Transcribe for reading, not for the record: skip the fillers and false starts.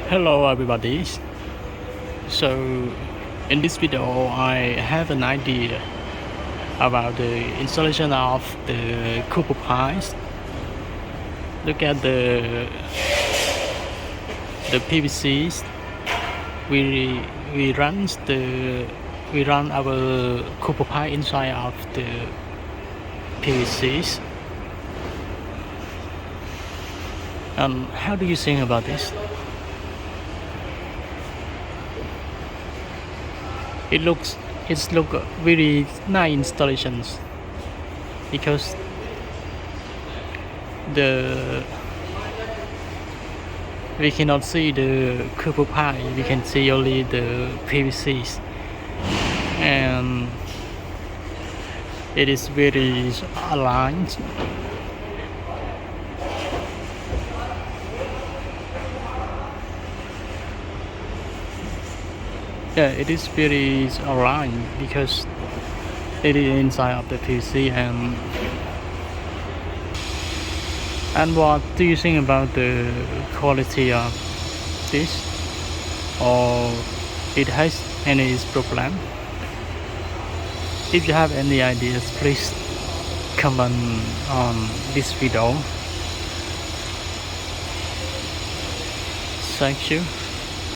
Hello everybody. So in this video I have an idea about the installation of the Cooper Pies. Look at the PVCs. We run our Cooper Pie inside of the PVCs. And how do you think about this? It's look very nice installations because we cannot see the Cooper Pie, we can see only the PVCs, and it is very aligned. Yeah, it is very aligned because it is inside of the PC. And what do you think about the quality of this, or it has any problem? If you have any ideas, please comment on this video. Thank you.